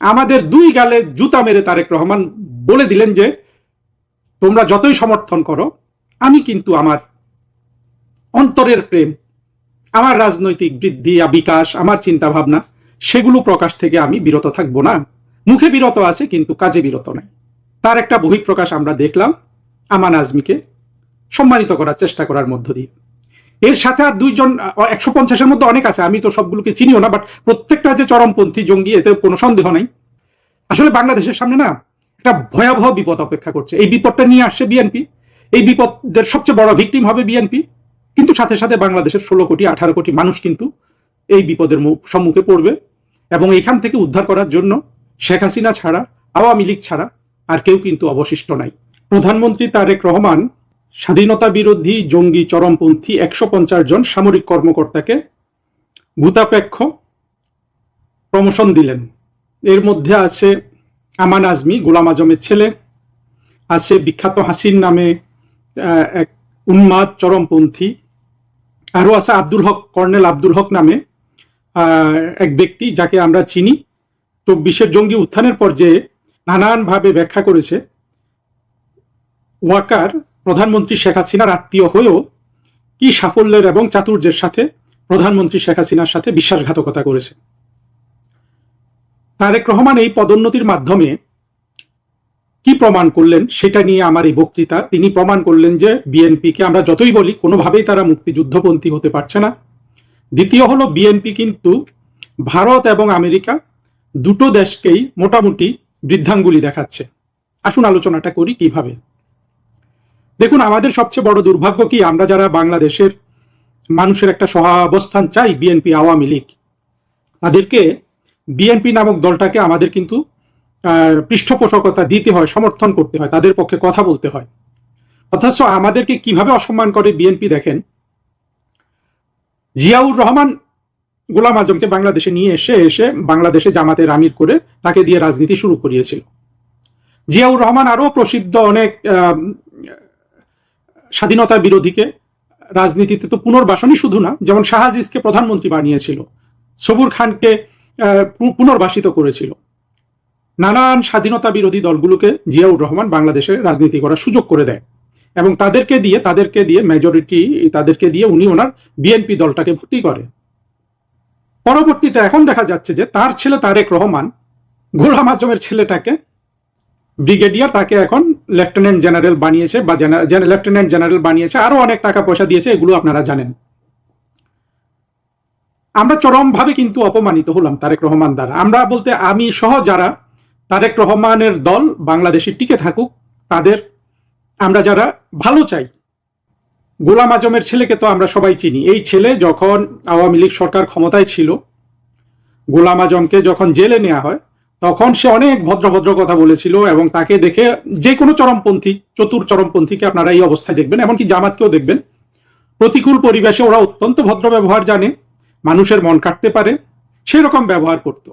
আমাদের দুই গালে জুতা মেরে তারেক রহমান বলে দিলেন যে তোমরা যতই সমর্থন করো, আমি কিন্তু আমার অন্তরের প্রেম, আমার রাজনৈতিক বৃদ্ধি বিকাশ, আমার চিন্তা ভাবনা, সেগুলো প্রকাশ থেকে আমি বিরত থাকবো না। মুখে বিরত আছে কিন্তু কাজে বিরত নাই। তার একটা বহিঃপ্রকাশ আমরা দেখলাম আমান আজমিকে সম্মানিত করার চেষ্টা করার মধ্য দিয়ে। এর সাথে আর দুইজন, 150-এর মধ্যে অনেক আছে, আমি তো সবগুলোকে চিনিও না, বাট প্রত্যেকটা যে চরমপন্থী জঙ্গি এতে কোনো সন্দেহ নাই। আসলে বাংলাদেশের সামনে না একটা ভয়াবহ বিপদ অপেক্ষা করছে। এই বিপদটা নিয়ে আসছে বিএনপি, এই বিপদের সবচেয়ে বড় ভিকটিম হবে বিএনপি, কিন্তু সাথে সাথে বাংলাদেশের 16 কোটি 18 কোটি মানুষ কিন্তু এই বিপদের সম্মুখে পড়বে। এবং এখান থেকে উদ্ধার করার জন্য শেখ হাসিনা ছাড়া, আওয়ামী লীগ ছাড়া আর কেউ কিন্তু অবশিষ্ট নাই। প্রধানমন্ত্রী তারেক রহমান স্বাধীনতা বিরোধী জঙ্গি চরমপন্থী 150 জন সামরিক কর্মকর্তাকে ভূতাপেক্ষ প্রমোশন দিলেন। এর মধ্যে আছে আমান আজমি, গোলাম আজমের ছেলে, আছে বিখ্যাত হাসিন নামে এক উন্মাদ চরমপন্থী, আরো আছে আব্দুল হক, কর্নেল আব্দুল হক নামে এক ব্যক্তি যাকে আমরা চিনি 24-এর জঙ্গি উত্থানের পর যে নানানভাবে ব্যাখ্যা করেছে ওয়াকার প্রধানমন্ত্রী শেখ হাসিনার আত্মীয় হয়েও কি সাফল্যের এবং চাতুর্যের সাথে প্রধানমন্ত্রী শেখ হাসিনার সাথে বিশ্বাসঘাতকতা করেছে। তারেক রহমান এই পদোন্নতির মাধ্যমে কি প্রমাণ করলেন সেটা নিয়ে আমার এই বক্তৃতা। তিনি প্রমাণ করলেন যে বিএনপিকে আমরা যতই বলি কোনোভাবেই তারা মুক্তিযুদ্ধপন্থী হতে পারছে না। দ্বিতীয় হলো বিএনপি কিন্তু ভারত এবং আমেরিকা দুটো দেশকেই মোটামুটি বৃদ্ধাঙ্গুলি দেখাচ্ছে। আসুন আলোচনাটা করি কিভাবে। দেখুন, আমাদের সবচেয়ে বড় দুর্ভাগ্য কি, আমরা যারা বাংলাদেশের মানুষের একটা সহাবস্থান চাই, বিএনপি আওয়ামী লীগ, তাদেরকে বিএনপি নামক দলটাকে আমাদের কিন্তু পৃষ্ঠপোষকতা দিতে হয়, সমর্থন করতে হয়, তাদের পক্ষে কথা বলতে হয়। অথচ আমাদেরকে কিভাবে অসম্মান করে বিএনপি দেখেন। জিয়াউর রহমান গোলাম আজমকে বাংলাদেশে নিয়ে এসে বাংলাদেশে জামাতের আমির করে তাকে দিয়ে রাজনীতি শুরু করিয়েছিল। জিয়াউর রহমান আরো প্রসিদ্ধ অনেক স্বাধীনতা বিরোধীকে রাজনীতিতে তো পুনর্বাসনই শুধু না, যেমন শাহজিজকে প্রধানমন্ত্রী বানিয়েছিল, সবুর খানকে পুনর্বাসিত করেছিল। নানান স্বাধীনতা বিরোধী দলগুলোকে জিয়াউর রহমান বাংলাদেশে রাজনীতি করার সুযোগ করে দেয় এবং তাদেরকে দিয়ে মেজরিটি, তাদেরকে দিয়ে উনি ওনার বিএনপি দলটাকে ভর্তি করে। পরবর্তীতে এখন দেখা যাচ্ছে যে তার ছেলে তারেক রহমান গোলাম আজমের ছেলেটাকে ব্রিগেডিয়ার, তাকে এখন লেফটেন্যান্ট জেনারেল বানিয়েছে বা লেফটেন্যান্ট জেনারেল বানিয়েছে, আরো অনেক টাকা পয়সা দিয়েছে, এগুলো আপনারা জানেন। আমরা চরমভাবে কিন্তু অপমানিত হলাম তারেক রহমান দ্বারা। আমরা বলতে আমি সহ যারা তারেক রহমানের দল বাংলাদেশে টিকে থাকুক, তাদের আমরা যারা ভালো চাই। গোলাম আজমের ছেলেকে তো আমরা সবাই চিনি। এই ছেলে যখন আওয়ামী লীগ সরকার ক্ষমতায় ছিল, গোলাম আজমকে যখন জেলে নেওয়া হয় তখন সে অনেক ভদ্র কথা বলেছিল এবং তাকে দেখে যে কোনো চরমপন্থী, চতুর চরমপন্থীকে আপনারা এই অবস্থায় দেখবেন, এমনকি জামাতকেও দেখবেন, প্রতিকূল পরিবেশে ওরা অত্যন্ত ভদ্র ব্যবহার জানে, মানুষের মন কাটতে পারে, সেরকম ব্যবহার করত।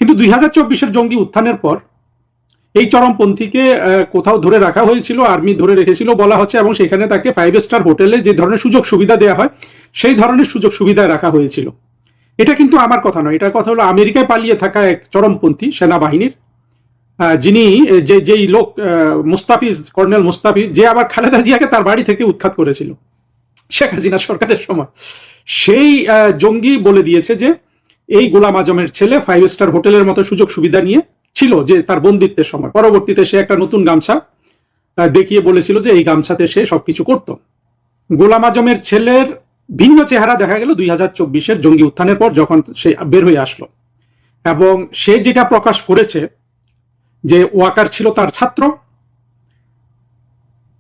কিন্তু 2024-এর জঙ্গি উত্থানের পর এই চরমপন্থীকে কোথাও ধরে রাখা হয়েছিল, আর্মি ধরে রেখেছিল বলা হচ্ছে, এবং সেখানে তাকে 5 স্টার হোটেলে যে ধরনের সুযোগ সুবিধা দেওয়া হয় সেই ধরনের সুযোগ সুবিধা রাখা হয়েছিল। এটা কিন্তু আমার কথা নয়, এটার কথা হলো আমেরিকায় পালিয়ে থাকা এক চরমপন্থী সেনাবাহিনীর যিনি যেই লোক মুস্তাফিজ, কর্নেল মুস্তাফিজ, যে আবার খালেদা জিয়াকে তার বাড়ি থেকে উৎখাত করেছিল শেখ হাসিনা সরকারের সময়, সেই জঙ্গি বলে দিয়েছে যে এই গোলাম আজমের ছেলে 5 স্টার হোটেলের মতো সুযোগ সুবিধা নিয়ে ছিল যে তার বন্দিত্বের সময়। পরবর্তীতে সে একটা নতুন গামছা দেখিয়ে বলেছিল যে এই গামছাতে সে সবকিছু করত। গোলাম আজমের ছেলের ভিন্ন চেহারা দেখা গেল 2024-এর জঙ্গি উত্থানের পর যখন সে বের হয়ে আসলো, এবং সে যেটা প্রকাশ করেছে যে ওয়াকার ছিল তার ছাত্র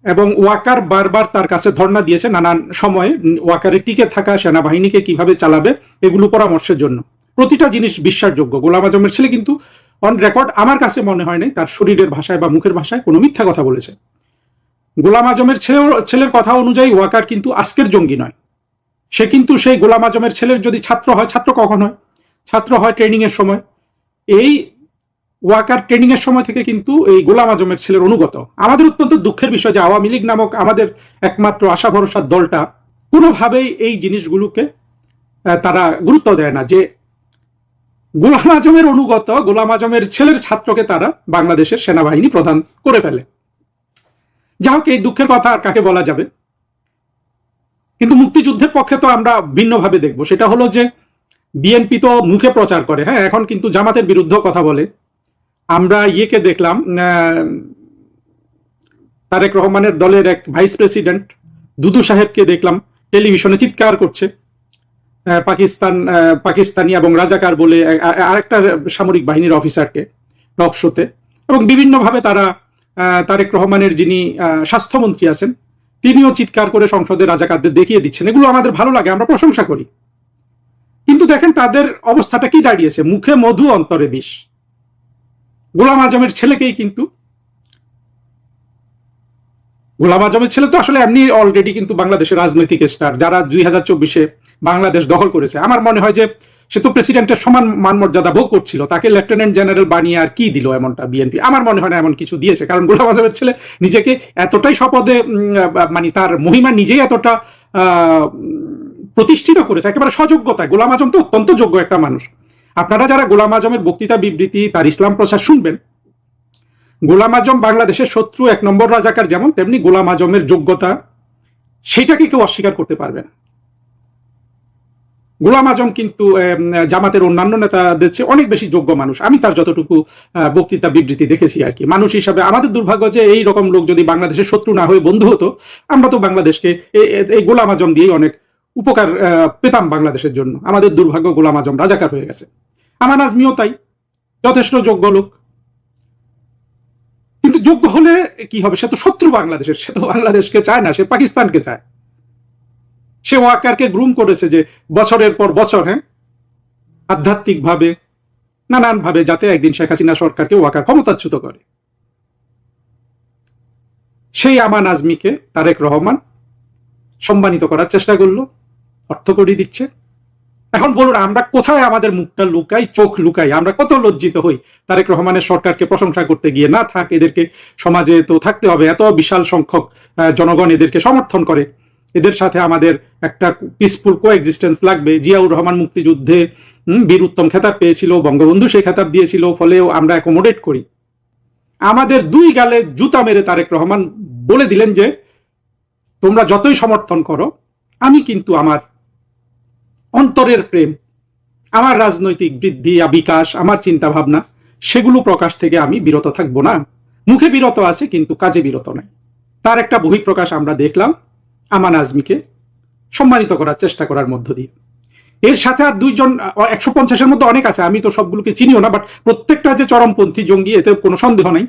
এবং ওয়াকার বারবার তার কাছে ধর্ণা দিয়েছে নানান সময়ে ওয়াকারে টিকে থাকা সেনাবাহিনীকে কিভাবে চালাবে এগুলো পরামর্শের জন্য। প্রতিটা জিনিস বিশ্বাসযোগ্য। গোলাম আজমের ছেলে কিন্তু অন রেকর্ড আমার কাছে মনে হয় নাই তার শরীরের ভাষায় বা মুখের ভাষায় কোনো মিথ্যা কথা বলেছে। গোলাম আজমের ছেলের কথা অনুযায়ী ওয়াকার কিন্তু আজকের জঙ্গি নয়, সে কিন্তু সেই গোলাম আজমের ছেলের যদি ছাত্র হয়, ছাত্র কখন হয়? ছাত্র হয় ট্রেনিং এর সময়। এই ওয়াকার ট্রেনিং এর সময় থেকে কিন্তু এই গোলাম আজমের ছেলের অনুগত। আমাদের অত্যন্ত দুঃখের বিষয় যে আওয়ামী লীগ নামক আমাদের একমাত্র আশা ভরসার দলটা কোনোভাবেই এই জিনিসগুলোকে তারা গুরুত্ব দেয় না, যে গোলাম আজমের অনুগত, গোলাম আজমের ছেলের ছাত্রকে তারা বাংলাদেশের সেনাবাহিনী প্রধান করে ফেলে। যা হোক, এই দুঃখের কথা আর কাকে বলা যাবে। কিন্তু মুক্তিযুদ্ধের পক্ষে তো আমরা ভিন্নভাবে দেখব। সেটা হলো যে বিএনপি তো মুখে প্রচার করে, হ্যাঁ, এখন কিন্তু জামাতের বিরুদ্ধে কথা বলে। আমরা ইয়েকে দেখলাম, তারেক রহমানের দলের এক ভাইস প্রেসিডেন্ট দুদু সাহেবকে দেখলাম টেলিভিশনে চিৎকার করছে পাকিস্তানি এবং রাজাকার বলে আরেকটা সামরিক বাহিনীর অফিসারকে টক শোতে। এবং বিভিন্নভাবে তারা তারেক রহমানের যিনি স্বাস্থ্যমন্ত্রী আছেন তিনিও চিৎকার করে সংসদে রাজাকারদের দেখিয়ে দিচ্ছেন। এগুলো আমাদের ভালো লাগে, আমরা প্রশংসা করি। কিন্তু দেখেন তাদের অবস্থাটা কি দাঁড়িয়েছে, মুখে মধু অন্তরে বিষ। গোলাম আজমের ছেলেকেই কিন্তু, গোলাম আজমের ছেলে তো আসলে এমনি অলরেডি কিন্তু বাংলাদেশের রাজনৈতিক স্টার, যারা 2024-এ বাংলাদেশ দখল করেছে। আমার মনে হয় যে সে তো প্রেসিডেন্টের সমান মান মর্যাদা ভোগ করছিল, তাকে লেফটেন্যান্ট জেনারেল বানিয়ে আর কি দিল এমনটা বিএনপি? আমার মনে হয় না এমন কিছু দিয়েছে, কারণ গোলাম আজমের ছেলে নিজেকে এতটাই শপথে মানে তার মহিমা নিজেই এতটা প্রতিষ্ঠিত করেছে একেবারে সযোগ্যতায়। গোলাম আজম তো অত্যন্ত যোগ্য একটা মানুষ। আপনারা যারা গোলাম আজমের বক্তৃতা বিবৃতি, তার ইসলাম প্রচার শুনবেন, গোলাম আজম বাংলাদেশের শত্রু, 1 নম্বর রাজাকার যেমন, তেমনি গোলাম আজমের যোগ্যতা সেটাকে কেউ অস্বীকার করতে পারবে না। গোলাম আজম কিন্তু জামাতের অন্যান্য নেতাদের চেয়ে অনেক বেশি যোগ্য মানুষ, আমি তার যতটুকু বক্তৃতা বিবৃতি দেখেছি আর কি। মানুষ হিসাবে আমাদের দুর্ভাগ্য যে এই রকম লোক যদি বাংলাদেশের শত্রু না হয়ে বন্ধু হতো, আমরা তো বাংলাদেশকে এই গোলাম আজম দিয়েই অনেক উপকার পেতাম বাংলাদেশের জন্য। আমাদের দুর্ভাগ্য গোলাম আজম রাজাকার হয়ে গেছে। আমান আজমিও তাই, যথেষ্ট যোগ্য লোক। কিন্তু যোগ্য হলে কি হবে? সে তো শত্রু বাংলাদেশের, সে তো বাংলাদেশকে চায় না, সে পাকিস্তানকে চায়। সে ওয়াকারকে গ্রুম করেছে যে বছরের পর বছর, হ্যাঁ, আধ্যাত্মিক ভাবে নানান ভাবে, যাতে একদিন শেখ হাসিনা সরকারকে ওয়াকার ক্ষমতাচ্যুত করে। সেই আমান আজমিকে তারেক রহমান সম্মানিত করার চেষ্টা করলো, অর্থ করে দিচ্ছে। এখন বলুন, আমরা কোথায় আমাদের মুখটা লুকাই, চোখ লুকাই? আমরা কত লজ্জিত হই তারেক রহমানের সরকারকে প্রশংসা করতে গিয়ে। না থাক, এদেরকে সমাজে তো থাকতে হবে, এত বিশাল সংখ্যক জনগণ এদেরকে সমর্থন করে, এদের সাথে আমাদের একটা পিসফুল কোএক্সিস্টেন্স লাগবে। জিয়াউর রহমান মুক্তিযুদ্ধে বীর উত্তম খেতাব পেয়েছিল, বঙ্গবন্ধু সেই খেতাব দিয়েছিল, ফলেও আমরা অ্যাকোমোডেট করি। আমাদের 2 গালে জুতা মেরে তারেক রহমান বলে দিলেন যে তোমরা যতই সমর্থন করো, আমি কিন্তু আমার অন্তরের প্রেম, আমার রাজনৈতিক বৃদ্ধি, বিকাশ, আমার চিন্তা ভাবনা, সেগুলো প্রকাশ থেকে আমি বিরত থাকবো না। মুখে বিরত আছে কিন্তু কাজে বিরত নাই। তার একটা বহিঃপ্রকাশ আমরা দেখলাম আমান আজমিকে সম্মানিত করার চেষ্টা করার মধ্য দিয়ে। এর সাথে আর 2 জন, 150-এর মধ্যে অনেক আছে, আমি তো সবগুলোকে চিনিও না, বাট প্রত্যেকটা যে চরমপন্থী জঙ্গি এতে কোনো সন্দেহ নাই।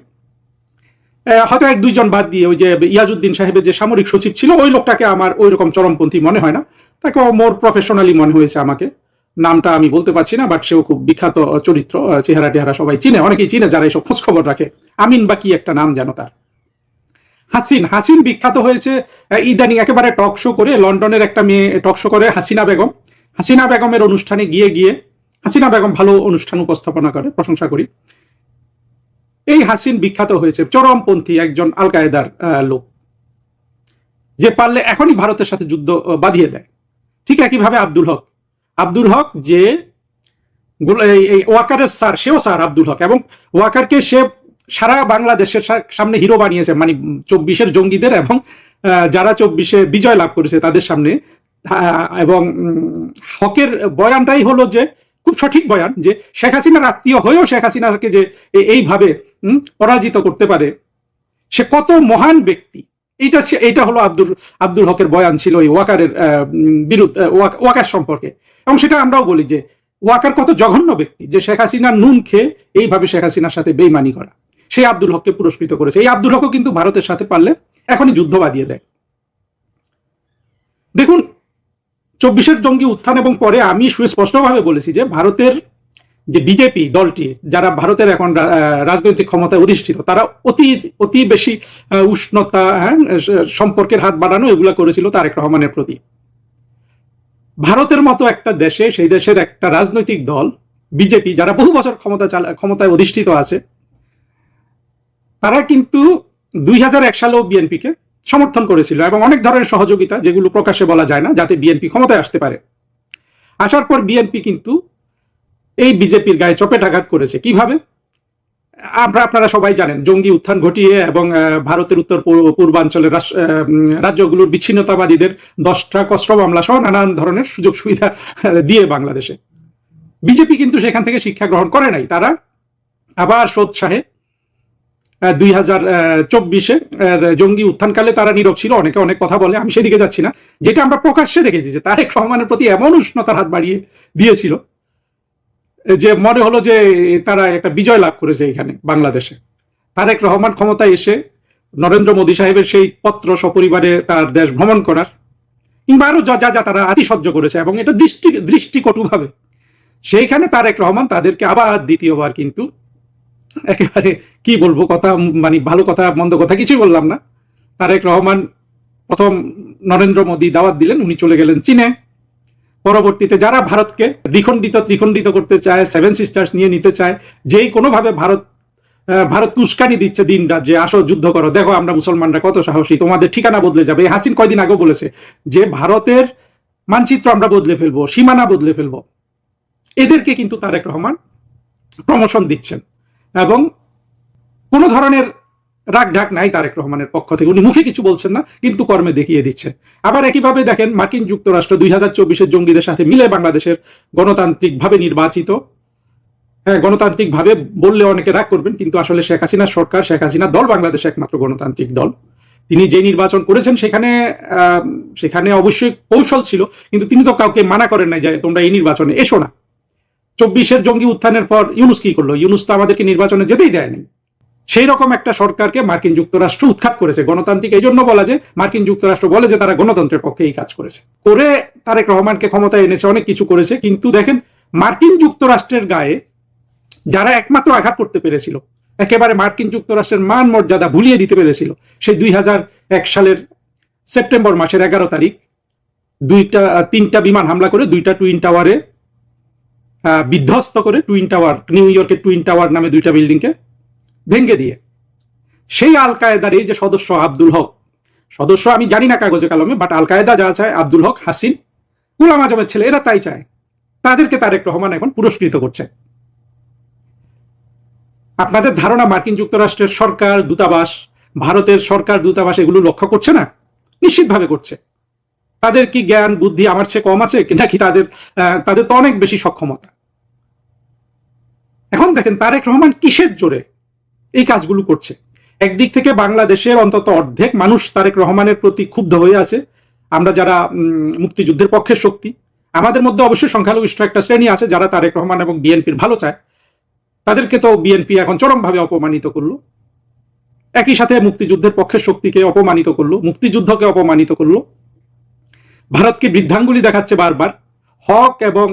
হয়তো 1-2 জন বাদ দিয়ে ওই যে ইয়াজউদ্দিন সাহেবের যে সামরিক সচিব ছিল, ওই লোকটাকে আমার ওই রকম চরমপন্থী মনে হয় না, তাকে মোর প্রফেশনালি মনে হয়েছে আমাকে। নামটা আমি বলতে পারছি না, বাট সেও খুব বিখ্যাত চরিত্র, চেহারা টেহারা সবাই চিনে, অনেকেই চিনে যারা এইসব খোঁজ খবর রাখে। আমিন বা কি একটা নাম যেন তার। হাসিন বিখ্যাত হয়েছে ইদানিং একেবারে টক শো করে, লন্ডনের একটা মেয়ে টক শো করে, হাসিনা বেগমের অনুষ্ঠানে গিয়ে হাসিনা বেগম ভালো অনুষ্ঠান উপস্থাপনা করে, প্রশংসা করি। এই হাসিন বিখ্যাত হয়েছে চরমপন্থী একজন আল কায়েদার লোক, যে পারলে এখনই ভারতের সাথে যুদ্ধ বাঁধিয়ে দেয়। ঠিক একইভাবে আব্দুল হক যে ওয়াকারের স্যার, সেও স্যার আব্দুল হক, এবং ওয়াকারকে সে সারা বাংলাদেশের সামনে হিরো বানিয়েছে, মানে 24-এর জঙ্গিদের এবং যারা 24-এ বিজয় লাভ করেছে তাদের সামনে। এবং হকের বয়ানটাই হলো যে খুব সঠিক বয়ান, যে শেখ হাসিনার আত্মীয় হয়েও শেখ হাসিনাকে যে এইভাবে পরাজিত করতে পারে, সে কত মহান ব্যক্তি। এইটা হলো আব্দুল হকের বয়ান ছিল এই ওয়াকারের বিরুদ্ধে, ওয়াকার সম্পর্কে। এবং সেটা আমরাও বলি যে ওয়াকার কত জঘন্য ব্যক্তি, যে শেখ হাসিনার নুন খেয়ে এইভাবে শেখ হাসিনার সাথে বেইমানি করা। সেই আব্দুল হককে পুরস্কৃত করেছে। এই আব্দুল হকও কিন্তু ভারতের সাথে পারলে এখনই যুদ্ধ বাঁধিয়ে দেয়। দেখুন, 24-এর জঙ্গি উত্থান এবং পরে আমি সুস্পষ্টভাবে বলেছি যে ভারতের যে বিজেপি দলটি, যারা ভারতের এখন রাজনৈতিক ক্ষমতায় অধিষ্ঠিত, তারা অতি বেশি উষ্ণতা, সম্পর্কের হাত বাড়ানো, এগুলা করেছিল তারেক রহমানের প্রতি। ভারতের মতো একটা দেশে, সেই দেশের একটা রাজনৈতিক দল বিজেপি, যারা বহু বছর ক্ষমতায় অধিষ্ঠিত আছে, তারা কিন্তু 2001 সালেও বিএনপিকে সমর্থন করেছিল এবং অনেক ধরনের সহযোগিতা, যেগুলো প্রকাশ্যে বলা যায় না, যাতে বিএনপি ক্ষমতায় আসতে পারে। আসার পর বিএনপি কিন্তু এই বিজেপির গায়ে চপেটাঘাত করেছে। কিভাবে? আপনারা সবাই জানেন, জঙ্গি উত্থান ঘটিয়ে এবং ভারতের উত্তর পূর্বাঞ্চলের রাজ্যগুলোর বিচ্ছিন্নতাবাদীদের 10টা অস্ত্র মামলা সহ নানান ধরনের সুযোগ সুবিধা দিয়ে বাংলাদেশে বিজেপি কিন্তু সেখান থেকে শিক্ষা গ্রহণ করে নাই। তারা আবার সোৎসাহে 2024-এ জঙ্গি উত্থানকালে তারা নীরব ছিল, অনেকে অনেক কথা বলে, আমি সেদিকে যাচ্ছি না। যেটা আমরা প্রকাশ্যে দেখেছি যে তারেক রহমানের প্রতি এমন উষ্ণতার হাত বাড়িয়ে দিয়েছিল যে মনে হলো যে তারা একটা বিজয় লাভ করেছে এখানে বাংলাদেশে। তারেক রহমান ক্ষমতায় এসে নরেন্দ্র মোদী সাহেবের সেই পত্র সপরিবারে তার দেশ ভ্রমণ করার কিংবা আরো যা যা তারা আতিশয্য করেছে এবং এটা দৃষ্টিকটুভাবে, সেইখানে তারেক রহমান তাদেরকে আবার দ্বিতীয়বার কিন্তু একেবারে কি বলবো, কথা মানে ভালো কথা মন্দ কথা কিছুই বললাম না। তারেক রহমান প্রথম নরেন্দ্র মোদী দাওয়াত দিলেন, উনি চলে গেলেন চীনে। পরবর্তীতে যারা ভারতকে ত্রিখণ্ডিত করতে চায়, 7 সিস্টার্স নিয়ে নিতে চায়, যেই কোনোভাবে ভারতকে উস্কানি দিচ্ছে দিন রাত যে আসো যুদ্ধ করো, দেখো আমরা মুসলমানরা কত সাহসী, তোমাদের ঠিকানা বদলে যাবে। হাসিন কয়দিন আগেও বলেছে যে ভারতের মানচিত্র আমরা বদলে ফেলবো, সীমানা বদলে ফেলবো। এদেরকে কিন্তু তারেক রহমান প্রমোশন দিচ্ছেন এবং কোনো ধরনের রাগ ঢাক নাই তারেক রহমানের পক্ষ থেকে। উনি মুখে কিছু বলছেন না, কিন্তু কর্মে দেখিয়ে দিচ্ছেন। আবার একইভাবে দেখেন, মার্কিন যুক্তরাষ্ট্র 2024-এর জঙ্গিদের সাথে মিলে বাংলাদেশের গণতান্ত্রিকভাবে নির্বাচিত, হ্যাঁ গণতান্ত্রিকভাবে বললে অনেকে রাগ করবেন, কিন্তু আসলে শেখ হাসিনার সরকার, শেখ হাসিনা দল বাংলাদেশ একমাত্র গণতান্ত্রিক দল। তিনি যে নির্বাচন করেছেন সেখানে অবশ্যই কৌশল ছিল, কিন্তু তিনি তো কাউকে মানা করেন নাই যে তোমরা এই নির্বাচনে এসো না। 24-এর জঙ্গি উত্থানের পর ইউনুস কি করলো? ইউনুস তো আমাদেরকে নির্বাচনে যেতেই দেয়নি। সেই রকম একটা সরকারকে মার্কিন যুক্তরাষ্ট্র উৎখাত করেছে। গণতান্ত্রিক এই জন্য বলা যে মার্কিন যুক্তরাষ্ট্র বলে যে তারা গণতন্ত্রের পক্ষে এই কাজ করেছে, করে তারেক রহমানকে ক্ষমতায় এনেছে, অনেক কিছু করেছে। কিন্তু দেখেন, মার্কিন যুক্তরাষ্ট্রের গায়ে যারা একমাত্র আঘাত করতে পেরেছিল, একেবারে মার্কিন যুক্তরাষ্ট্রের মান মর্যাদা ভুলিয়ে দিতে পেরেছিল, সেই 2001 সালের সেপ্টেম্বর মাসের 11 তারিখ 3টা বিমান হামলা করে 2টা টুইন টাওয়ারে বিধ্বস্ত করে, টুইন টাওয়ার, নিউ ইয়র্কের টুইন টাওয়ার নামে 2টা বিল্ডিংকে ভেঙে দিয়ে, সেই আল কায়েদার এই যে সদস্য আব্দুল হক, সদস্য আমি জানি না কাগজে কলমে, বাট আল কায়েদা যা চায়, আব্দুল হক, হাসিন, গোলাম আজমের ছেলে, এরা তাই চায়। তাদেরকে তারেক রহমান এখন পুরস্কৃত করছে। আপনাদের ধারণা মার্কিন যুক্তরাষ্ট্রের সরকার দূতাবাস, ভারতের সরকার দূতাবাস এগুলো লক্ষ্য করছে না? নিশ্চিতভাবে করছে। তাদের কি জ্ঞান বুদ্ধি আমার চেয়ে কম আছে নাকি? তাদের তো অনেক বেশি সক্ষমতা। এখন দেখেন তারেক রহমান কিসের জোরে এই কাজগুলো করছে। একদিক থেকে বাংলাদেশের অন্তত অর্ধেক মানুষ তারেক রহমানের প্রতি ক্ষুব্ধ হয়ে আছে। আমরা যারা মুক্তিযুদ্ধের পক্ষের শক্তি, আমাদের মধ্যে অবশ্যই সংখ্যালঘিষ্ঠ একটা শ্রেণী আছে যারা তারেক রহমান এবং বিএনপির ভালো চায়। তাদেরকে তো বিএনপি এখন চরমভাবে অপমানিত করলো, একই সাথে মুক্তিযুদ্ধের পক্ষের শক্তিকে অপমানিত করলো, মুক্তিযুদ্ধকে অপমানিত করলো, ভারতকে বৃদ্ধাঙ্গুলি দেখাচ্ছে বারবার। হক এবং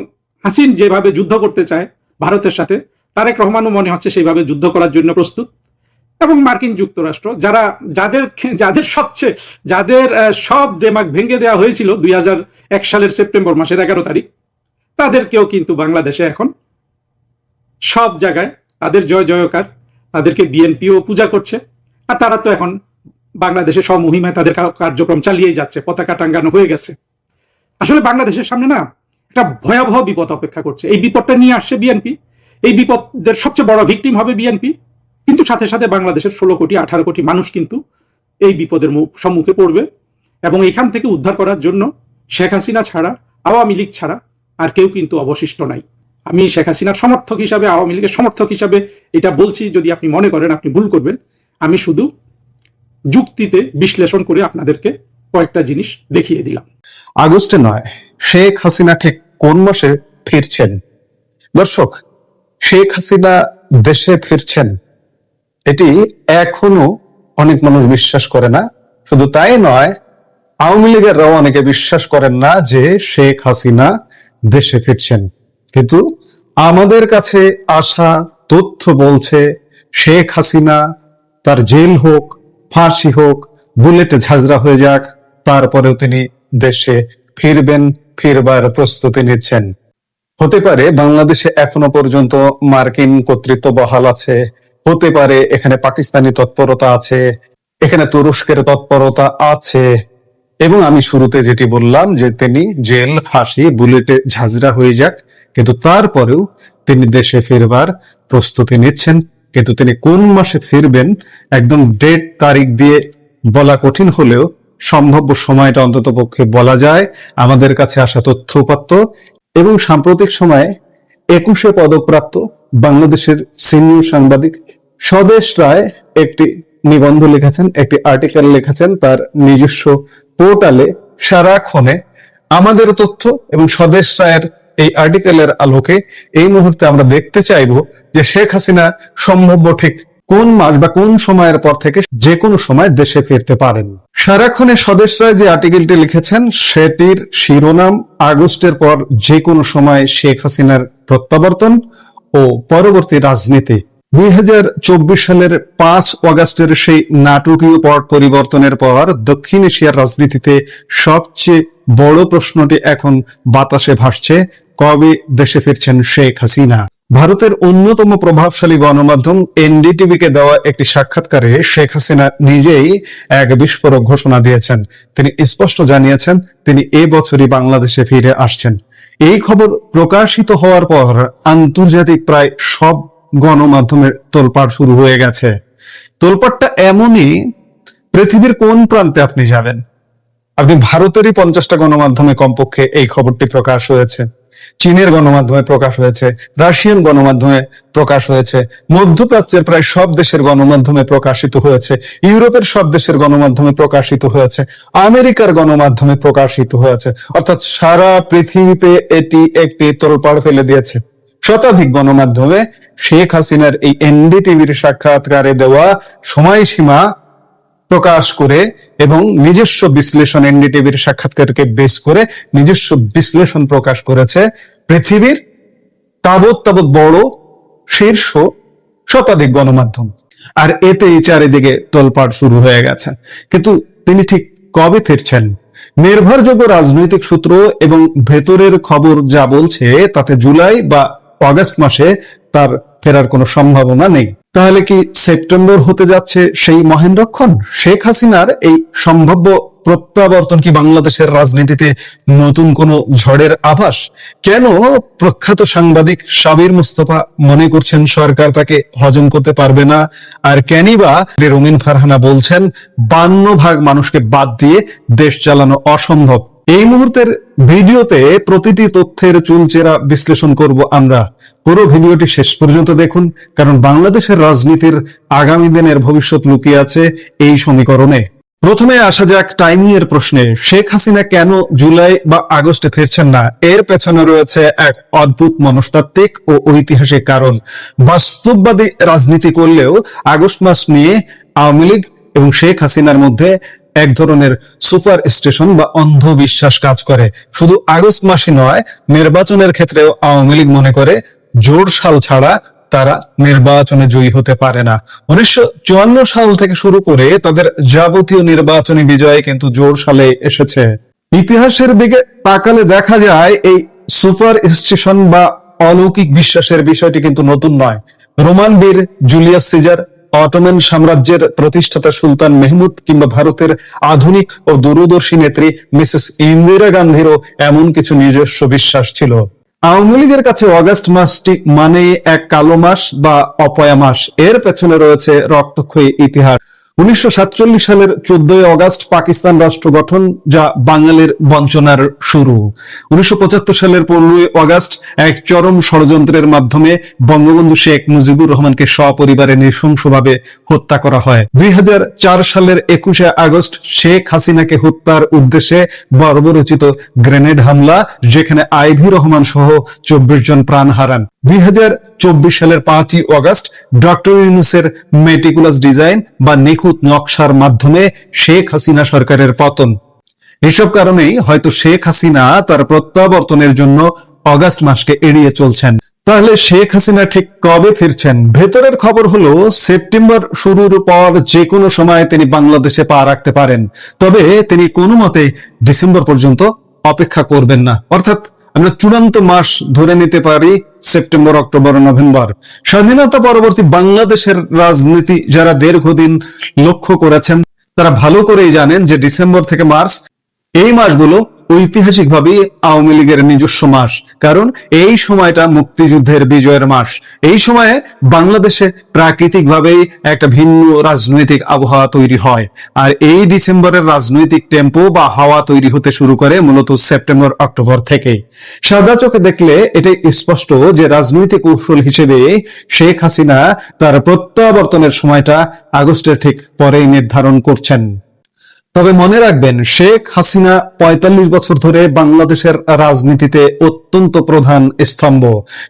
হাসিন যেভাবে যুদ্ধ করতে চায় ভারতের সাথে, তারেক রহমানও মনে হচ্ছে সেইভাবে যুদ্ধ করার জন্য প্রস্তুত। এবং মার্কিন যুক্তরাষ্ট্র যাদের সব দেমাগ ভেঙে দেওয়া হয়েছিল 2001 সালের সেপ্টেম্বর মাসের 11 তারিখ, তাদেরকেও কিন্তু বাংলাদেশে এখন সব জায়গায় তাদের জয় জয়কার, তাদেরকে বিএনপিও পূজা করছে। আর তারা তো এখন বাংলাদেশে স্বমহিমায় তাদের কার্যক্রম চালিয়েই যাচ্ছে, পতাকা টাঙ্গানো হয়ে গেছে। আসলে বাংলাদেশের সামনে না একটা ভয়াবহ বিপদ অপেক্ষা করছে। এই বিপদটা নিয়ে আসছে বিএনপি, এই বিপদের সবচেয়ে বড় ভিকটিম হবে বিএনপি, কিন্তু সাথে সাথে বাংলাদেশের 16 কোটি 18 কোটি মানুষ কিন্তু এই বিপদের সম্মুখে পড়বে। এবং এখান থেকে উদ্ধার করার জন্য শেখ হাসিনা ছাড়া, আওয়ামী লীগ ছাড়া আর কেউ কিন্তু অবশিষ্ট নাই। আমি শেখ হাসিনার সমর্থক হিসাবে, আওয়ামী লীগের সমর্থক হিসাবে এটা বলছি, যদি আপনি মনে করেন আপনি ভুল করবেন। আমি শুধু যুক্তিতে বিশ্লেষণ করে আপনাদেরকে কয়েকটা জিনিস দেখিয়ে দিলাম। আগস্টে নয়, শেখ হাসিনা ঠিক কোন মাসে ফিরছেন? দর্শক, শেখ হাসিনা দেশে ফিরছেন এটি এখনো অনেক মানুষ বিশ্বাস করে না। শুধু তাই নয়, আওয়ামী লীগেররাও অনেকে বিশ্বাস করেন না যে শেখ হাসিনা দেশে ফিরছেন। কিন্তু আমাদের কাছে আসা তথ্য বলছে শেখ হাসিনা, তার জেল হোক, ফাঁসি হোক, বুলেটে ঝাঁঝরা হয়ে যাক, তারপরেও তিনি দেশে ফিরবেন, ফিরবার প্রস্তুতি নিচ্ছেন। হতে পারে বাংলাদেশে এখনো পর্যন্ত মার্কিন কর্তৃত্ব বহাল আছে, হতে পারে এখানে পাকিস্তানি তৎপরতা আছে, এখানে তুরস্কের তৎপরতা আছে, এবং আমি শুরুতে যেটি বললাম যে তিনি জেল, ফাঁসি, বুলেটে ঝাঁঝরা হয়ে যাক, কিন্তু তারপরেও তিনি দেশে ফিরবার প্রস্তুতি নিচ্ছেন, কিন্তু তিনি কোন মাসে ফিরবেন একদম ডেট তারিখ দিয়ে বলা কঠিন হলেও সম্ভাব্য সময়টা অন্তত পক্ষে বলা যায় আমাদের কাছে আসা তথ্যপাত্র এবং সাম্প্রতিক সময়ে 21 পদকপ্রাপ্ত বাংলাদেশের সিনিয়র সাংবাদিক স্বদেশ রায় একটি নিবন্ধ লিখেছেন, একটি আর্টিকেল লিখেছেন তার নিজস্ব পোর্টালে। সারাক্ষণে আমাদের তথ্য এবং স্বদেশ রায়ের এই আর্টিকেলের আলোকে এই মুহূর্তে আমরা দেখতে চাইব যে শেখ হাসিনা সম্ভাব্য ঠিক কোন মাস বা কোন সময়ের পর থেকে যে কোনো সময় দেশে ফিরতে পারেন। সারাক্ষণে স্বদেশ রায় যে আর্টিকেলটি লিখেছেন সেটির শিরোনাম আগস্টের পর যে কোনো সময় শেখ হাসিনার প্রত্যাবর্তন ও পরবর্তী রাজনীতি। 2024 সালের 5 অগাস্টের সেই নাটকীয় পট পরিবর্তনের পর দক্ষিণ এশিয়ার রাজনীতিতে সবচেয়ে বড় প্রশ্নটি এখন বাতাসে ভাসছে, কবে দেশে ফিরছেন শেখ হাসিনা। ভারতের অন্যতম প্রভাবশালী গণমাধ্যম এনডিটিভিকে দেওয়া একটি সাক্ষাৎকারে শেখ হাসিনা নিজেই এক বিস্ফোরক ঘোষণা দিয়েছেন। তিনি স্পষ্ট জানিয়েছেন তিনি এবছরই বাংলাদেশে ফিরে আসছেন। এই খবর প্রকাশিত হওয়ার পর আন্তর্জাতিক প্রায় সব গণমাধ্যমের তোলপাড় শুরু হয়ে গেছে। তোলপাড়টা এমনই, পৃথিবীর কোন প্রান্তে আপনি যাবেন, আপনি ভারতেরই 50টা গণমাধ্যমে কমপক্ষে এই খবরটি প্রকাশ হয়েছে, চীনের গণমাধ্যমে প্রকাশ হয়েছে, রাশিয়ান গণমাধ্যমে প্রকাশ হয়েছে, মধ্যপ্রাচ্যের প্রায় সব দেশের গণমাধ্যমে প্রকাশিত হয়েছে, ইউরোপের সব দেশের গণমাধ্যমে প্রকাশিত হয়েছে, আমেরিকার গণমাধ্যমে প্রকাশিত হয়েছে। অর্থাৎ সারা পৃথিবীতে এটি একটি তোলপাড় ফেলে দিয়েছে। শতাধিক গণমাধ্যমে শেখ হাসিনার এই এনডিটিভির সাক্ষাৎকারে দেওয়া সময়সীমা প্রকাশ করে এবং নিজস্ব বিশ্লেষণ, এনডিটিভির সাক্ষাৎকারকে বেস করে নিজস্ব বিশ্লেষণ প্রকাশ করেছে পৃথিবীর তাবৎ বড় শীর্ষ শতাধিক গণমাধ্যম। আর এতেই চারিদিকে তোলপাড় শুরু হয়ে গেছে। কিন্তু তিনি ঠিক কবে ফিরছেন? নির্ভরযোগ্য রাজনৈতিক সূত্র এবং ভেতরের খবর যা বলছে তাতে জুলাই বা অগাস্ট মাসে তার ফেরার কোনো সম্ভাবনা নেই। তাহলে কি সেপ্টেম্বর হতে যাচ্ছে সেই মহেন্দ্রক্ষণ? শেখ হাসিনার এই সম্ভাব্য প্রত্যাবর্তন কি বাংলাদেশের রাজনীতিতে নতুন কোনো ঝড়ের আভাস? কেন প্রখ্যাত সাংবাদিক সাবির মুস্তফা মনে করছেন সরকার তাকে হজম করতে পারবে না? আর কেনই বা রুমিন ফারহানা বলছেন 52% মানুষকে বাদ দিয়ে দেশ চালানো অসম্ভব? এই মুহূর্তের ভিডিওতে প্রতিটি তথ্যের চুলচেরা বিশ্লেষণ করব আমরা। পুরো ভিডিওটি শেষ পর্যন্ত দেখুন, কারণ বাংলাদেশের রাজনীতির আগামী দিনের ভবিষ্যৎ লুকিয়ে আছে এই সমীকরণে। প্রথমে আসা যাক টাইমিং এর প্রশ্নে। শেখ হাসিনা কেন জুলাই বা আগস্টে ফিরছেন না? এর পেছনে রয়েছে এক অদ্ভুত মনস্তাত্ত্বিক ও ঐতিহাসিক কারণ। বাস্তববাদী রাজনীতি করলেও আগস্ট মাস নিয়ে আওয়ামী লীগ এবং শেখ হাসিনার মধ্যে এক ধরনের সুপার স্টেশন বা অন্ধবিশ্বাস কাজ করে। শুধু আগস্ট মাসে নয়, নির্বাচনের ক্ষেত্রেও আওয়ামী লীগ মনে করে জোর সাল ছাড়া তারা নির্বাচনে জয়ী হতে পারে না। 1954 সাল থেকে শুরু করে তাদের যাবতীয় নির্বাচনী বিজয় কিন্তু জোর সালে এসেছে। ইতিহাসের দিকে তাকালে দেখা যায় এই সুপার স্টেশন বা অলৌকিক বিশ্বাসের বিষয়টি কিন্তু নতুন নয়। রোমান বীর জুলিয়াস সিজার, অটোমান সাম্রাজ্যের প্রতিষ্ঠাতা সুলতান মেহমুদ কিংবা ভারতের আধুনিক ও দূরদর্শী নেত্রী মিসেস ইন্দিরা গান্ধীরও এমন কিছু নিজস্ব বিশ্বাস ছিল। আওয়ামী লীগের কাছে অগাস্ট মাসটি মানে এক কালো মাস বা অপয়া মাস। এর পেছনে রয়েছে রক্তক্ষয়ী ইতিহাস। 1947 সালের 14 অগাস্ট পাকিস্তান রাষ্ট্র গঠন, যা বাঙালির বঞ্চনার শুরু। 1975 সালের 15 অগাস্ট এক চরম ষড়যন্ত্রের মাধ্যমে বঙ্গবন্ধু শেখ মুজিবুর রহমানকে সপরিবারে নৃশংসভাবে হত্যা করা হয়। 2004 সালের 21 আগস্ট শেখ হাসিনাকে হত্যার উদ্দেশ্যে বর্বরচিত গ্রেনেড হামলা, যেখানে আইভি রহমান সহ 24 জন প্রাণ হারান। 2024 সালের 5 অগাস্ট ডক্টর ইউনূসের মেটিকুলাস ডিজাইন বা নিখুঁত নকশার মাধ্যমে শেখ হাসিনা সরকারের পতন। এসব কারণেই হয়তো শেখ হাসিনা তার প্রত্যাবর্তনের জন্য অগাস্ট মাসকে এড়িয়ে চলছেন। তাহলে শেখ হাসিনা ঠিক কবে ফিরছেন? ভেতরের খবর হলো সেপ্টেম্বর শুরুর পর যে কোনো সময় তিনি বাংলাদেশে পা রাখতে পারেন, তবে তিনি কোনো মতে ডিসেম্বর পর্যন্ত অপেক্ষা করবেন না। অর্থাৎ আমরা চূড়ান্ত মাস ধরে নিতে পারি সেপ্টেম্বর, অক্টোবর, নভেম্বর। স্বাধীনতা পরবর্তী বাংলাদেশের রাজনীতি যারা দীর্ঘদিন লক্ষ্য করেছেন তারা ভালো করেই জানেন যে ডিসেম্বর থেকে মার্চ এই মাসগুলো ঐতিহাসিকভাবে আওয়ামী লীগের নিজস্ব মাস, কারণ এই সময়টা মুক্তিযুদ্ধের বিজয়ের মাস। এই সময়ে বাংলাদেশে প্রাকৃতিকভাবেই একটা ভিন্ন রাজনৈতিক আবহাওয়া তৈরি হয়, আর এই ডিসেম্বরের রাজনৈতিক টেম্পো বা হাওয়া তৈরি হতে শুরু করে মূলত সেপ্টেম্বর অক্টোবর থেকে। সাদা চোখে দেখলে এটাই স্পষ্ট যে রাজনৈতিক কৌশল হিসেবে শেখ হাসিনা তার প্রত্যাবর্তনের সময়টা আগস্টের ঠিক পরেই নির্ধারণ করছেন। তবে মনে রাখবেন, শেখ হাসিনা ৪৫ বছর ধরে বাংলাদেশের রাজনীতিতে অত্যন্ত প্রধান স্তম্ভ।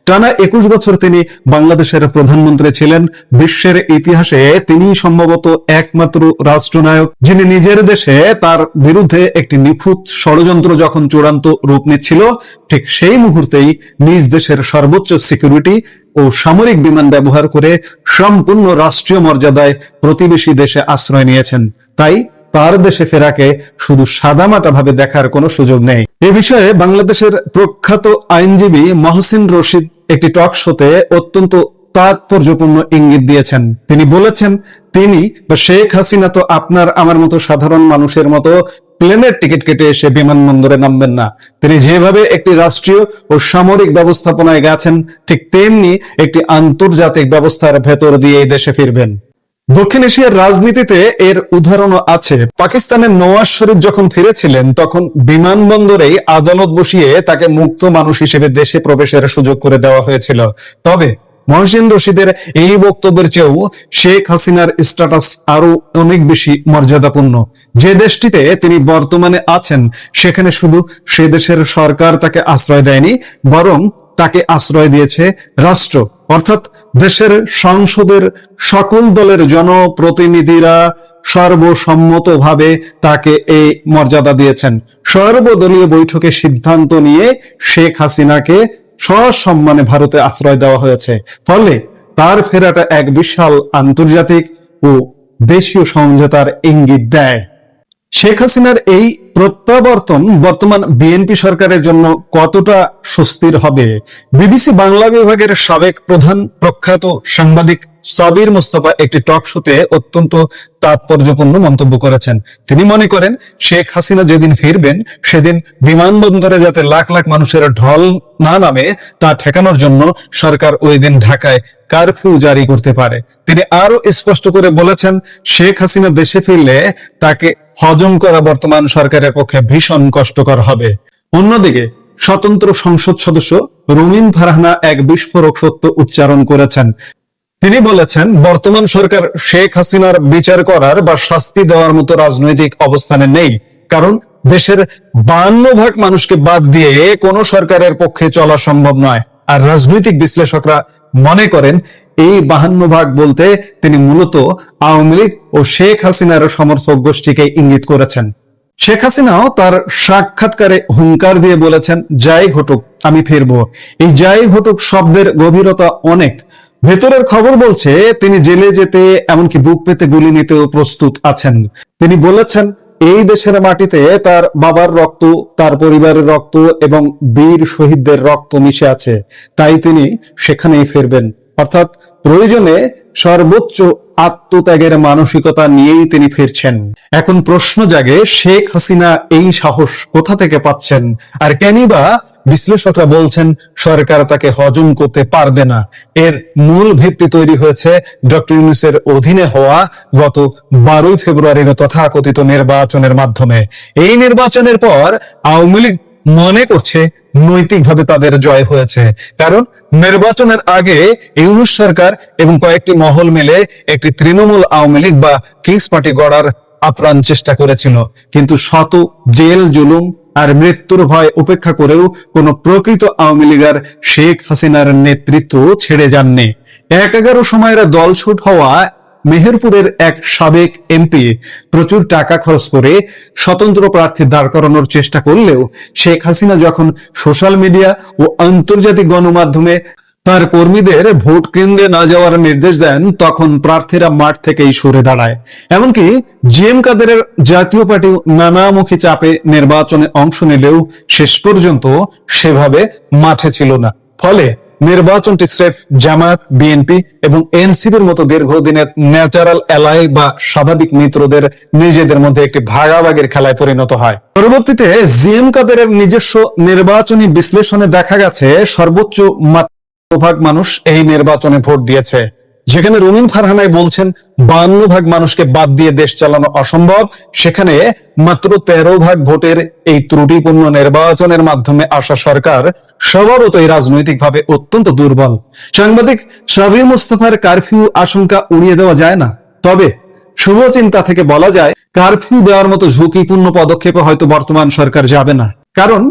টানা ২১ বছর তিনি বাংলাদেশের প্রধানমন্ত্রী ছিলেন। বিশ্বের ইতিহাসে তিনি সম্ভবত একমাত্র রাষ্ট্রনায়ক যিনি নিজের দেশে তার বিরুদ্ধে একটি নিখুঁত ষড়যন্ত্র যখন চূড়ান্ত রূপ নিচ্ছিল, ঠিক সেই মুহূর্তেই নিজ দেশের সর্বোচ্চ সিকিউরিটি ও সামরিক বিমান ব্যবহার করে সম্পূর্ণ রাষ্ট্রীয় মর্যাদায় প্রতিবেশী দেশে আশ্রয় নিয়েছেন। তাই তার দেশে ফেরাকে শুধু সাদামাটা ভাবে দেখার কোনো সুযোগ নেই। এ বিষয়ে বাংলাদেশের প্রখ্যাত আইনজীবী মহসিন রশিদ একটি টক শোতে অত্যন্ত তাৎপর্যপূর্ণ ইঙ্গিত দিয়েছেন। তিনি বলেছেন, তিনি বা শেখ হাসিনা তো আপনার আমার মতো সাধারণ মানুষের মতো প্লেনের টিকিট কেটে এসে বিমানবন্দরে নামবেন না। তিনি যেভাবে একটি রাষ্ট্রীয় ও সামরিক ব্যবস্থাপনায় গেছেন, ঠিক তেমনি একটি আন্তর্জাতিক ব্যবস্থার ভেতর দিয়ে এই দেশে ফিরবেন। দক্ষিণ এশিয়ার রাজনীতিতে এর উদাহরণও আছে। পাকিস্তানের নওয়াজ শরীফ যখন ফিরেছিলেন, তখন বিমানবন্দরেই আদালত বসিয়ে তাকে মুক্ত মানুষ হিসেবে দেশে প্রবেশের সুযোগ করে দেওয়া হয়েছিল। তবে মহসিন রশিদের এই বক্তব্যের চেয়েও শেখ হাসিনার স্ট্যাটাস আরো অনেক বেশি মর্যাদাপূর্ণ। যে দেশটিতে তিনি বর্তমানে আছেন, সেখানে শুধু সে দেশের সরকার তাকে আশ্রয় দেয়নি, বরং তাকে আশ্রয় দিয়েছে রাষ্ট্র, অর্থাৎ দেশের সংসদের সকল দলের জনপ্রতিনিধিরা সর্বসম্মতভাবে তাকে এই মর্যাদা দিয়েছেন। সর্বদলীয় বৈঠকে সিদ্ধান্ত নিয়ে শেখ হাসিনাকে সসম্মানে ভারতে আশ্রয় দেওয়া হয়েছে। ফলে তার ফেরাটা এক বিশাল আন্তর্জাতিক ও দেশীয় সমঝোতার ইঙ্গিত দেয়। শেখ হাসিনার এই প্রত্যাবর্তন বর্তমান বিএনপি সরকারের জন্য কতটা স্বস্তির হবে? বিবিসি বাংলা বিভাগের সাবেক প্রধান প্রখ্যাত সাংবাদিক সাবির মুস্তফা একটি টক শোতে অত্যন্ত তাৎপর্যপূর্ণ মন্তব্য করেছেন। তিনি মনে করেন, শেখ হাসিনা যেদিন ফিরবেন, সেদিন বিমানবন্দরে যাতে লাখ লাখ মানুষের ঢল না নামে, তা ঠেকানোর জন্য সরকার ওই দিন ঢাকায় কারফিউ জারি করতে পারে। তিনি আরো স্পষ্ট করে বলেছেন, শেখ হাসিনা দেশে ফিরলে তাকে হজম করা বর্তমান সরকারের পক্ষে ভীষণ কষ্টকর হবে। অন্যদিকে স্বতন্ত্র সংসদ সদস্য রুমিন ফারহানা এক বিস্ফোরক সত্য উচ্চারণ করেছেন। তিনি বলেছেন, বর্তমান সরকার শেখ হাসিনার বিচার করার বা শাস্তি দেওয়ার মতো রাজনৈতিক অবস্থানে নেই, কারণ দেশের 52% মানুষকে বাদ দিয়ে কোনো সরকারের পক্ষে চলা সম্ভব নয়। আর রাজনৈতিক বিশ্লেষকরা মনে করেন, এই 52% বলতে তিনি মূলত আওয়ামী লীগ ও শেখ হাসিনার সমর্থক গোষ্ঠীকে ইঙ্গিত করেছেন। শেখ হাসিনাও তার সাক্ষাৎকারে হুঙ্কার দিয়ে বলেছেন, যাই ঘটুক আমি ফিরবো। এই যাই ঘটুক শব্দের গভীরতা অনেক। ভেতরের খবর বলছে তিনি জেলে যেতে, এমনকি বুক পেতে গুলি নিতেও প্রস্তুত আছেন। তিনি বলেছেন, এই দেশের মাটিতে তার বাবার রক্ত, তার পরিবারের রক্ত এবং বীর শহীদদের রক্ত মিশে আছে, তাই তিনি সেখানেই ফিরবেন। অর্থাৎ প্রয়োজনে সর্বোচ্চ আত্মত্যাগের মানসিকতা নিয়েই তিনি ফিরছেন। এখন প্রশ্ন জাগে, শেখ হাসিনা এই সাহস কোথা থেকে পাচ্ছেন? আর কেনই বা বিশ্লেষকরা বলছেন সরকার তাকে হজম করতে পারবে না? এর মূল ভিত্তি তৈরি হয়েছে ডক্টর ইউনূসের অধীনে হওয়া গত 12 ফেব্রুয়ারির তথাকথিত নির্বাচনের মাধ্যমে। এই নির্বাচনের পর আওয়ামী লীগ মনে করছে নৈতিকভাবে তাদের জয় হয়েছে, কারণ নির্বাচনের আগে ইউনূস সরকার এবং কয়েকটি মহল মিলে একটি তৃণমূল আওয়ামী লীগ বা কিংস পার্টি গড়ার আপ্রাণ চেষ্টা করেছিল। কিন্তু শত জেল জুলুম আর মৃত্যুর ভয় উপেক্ষা করেও কোন প্রকৃত আওয়ামী লীগার শেখ হাসিনার নেতৃত্ব ছেড়ে যাননি। 11 সময়ের দলছুট হওয়া মেহেরপুরের এক সাবেক এমপি প্রচুর টাকা খরচ করে স্বতন্ত্র প্রার্থী দাঁড় করানোর চেষ্টা করলেও শেখ হাসিনা যখন সোশ্যাল মিডিয়া ও আন্তর্জাতিক গণমাধ্যমে তার কর্মীদের ভোট কেন্দ্রে না যাওয়ার নির্দেশ দেন, তখন প্রার্থীরা মাঠ থেকেই সরে দাঁড়ায়। এমনকি জিএম কাদেরের জাতীয় পার্টি নানামুখী চাপে নির্বাচনে অংশ নিলেও শেষ পর্যন্ত সেভাবে মাঠে ছিল না। ফলে নির্বাচনটি স্রেফ জামাত, বিএনপি এবং এনসিপির মতো দীর্ঘদিনের ন্যাচারাল অ্যালাই বা স্বাভাবিক মিত্রদের নিজেদের মধ্যে একটি ভাগাভাগির খেলায় পরিণত হয়। পরবর্তীতে জিএম কাদেরের নিজস্ব নির্বাচনী বিশ্লেষণে দেখা গেছে সর্বোচ্চ ভাগ মানুষ এই নির্বাচনে ভোট দিয়েছে, যেখানে রুমিন ফারহানাই বলছেন 52% মানুষকে বাদ দিয়ে দেশ চালানো অসম্ভব, সেখানে মাত্র 13% ভোটের এই ত্রুটিপূর্ণ নির্বাচনের মাধ্যমে আসা সরকার স্বভাবতই রাজনৈতিকভাবে অত্যন্ত দুর্বল। সাংবাদিক সাবির মুস্তফার কারফিউ আশঙ্কা উড়িয়ে দেওয়া যায় না, তবে শুভ চিন্তা থেকে বলা যায় কারফিউ দেওয়ার মতো ঝুঁকিপূর্ণ পদক্ষেপে হয়তো বর্তমান সরকার যাবে না, কারণ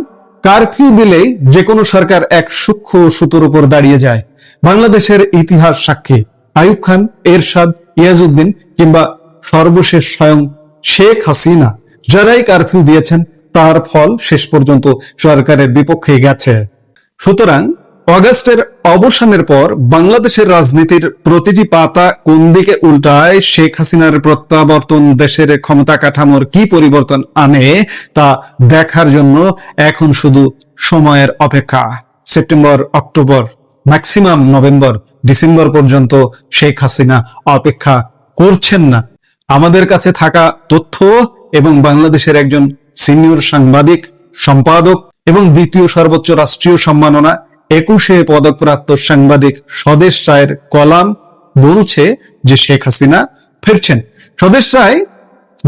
কারফিউ দিলেই যে কোনো সরকার এক সূক্ষ্ম সুতোর উপর দাঁড়িয়ে যায়। বাংলাদেশের ইতিহাস সাক্ষী আইয়ুব খান, এরশাদ, ইয়াজউদ্দিন কিংবা সর্বশেষ স্বয়ং শেখ হাসিনা যারাই কারফিউ দিয়েছেন তার ফল শেষ পর্যন্ত সরকারের বিপক্ষে গেছে। সুতরাং অগাস্টের অবসানের পর বাংলাদেশের রাজনীতির প্রতিটি পাতা কোন দিকে উল্টায়, শেখ হাসিনার প্রত্যাবর্তন দেশের ক্ষমতা কাঠামোর কি পরিবর্তন আনে তা দেখার জন্য এখন শুধু সময়ের অপেক্ষা। September, October, maximum November, December পর্যন্ত শেখ হাসিনা অপেক্ষা করছেন না। আমাদের কাছে থাকা তথ্য এবং বাংলাদেশের একজন সিনিয়র সাংবাদিক, সম্পাদক এবং দ্বিতীয় সর্বোচ্চ রাষ্ট্রীয় সম্মাননা 21 পদকপ্রাপ্ত সাংবাদিক স্বদেশ রায়ের কলাম বলছে যে শেখ হাসিনা ফিরছেন। স্বদেশ রায়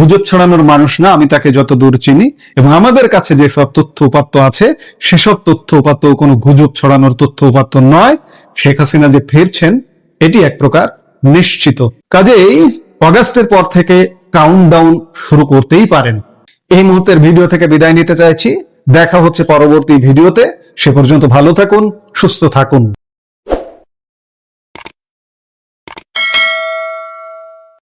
গুজব ছড়ানোর মানুষ না, আমি তাকে যতদূর চিনি, এবং আমাদের কাছে যেসব তথ্য উপাত্ত আছে সেসব তথ্য উপাত্ত কোনো গুজব ছড়ানোর তথ্য উপাত্ত নয়। শেখ হাসিনা যে ফিরছেন এটি এক প্রকার নিশ্চিত। কাজেই অগাস্টের পর থেকে কাউন্টডাউন শুরু করতেই পারেন। এই মুহূর্তের ভিডিও থেকে বিদায় নিতে চাইছি, দেখা হচ্ছে পরবর্তী ভিডিওতে। সে পর্যন্ত ভালো থাকুন, সুস্থ থাকুন।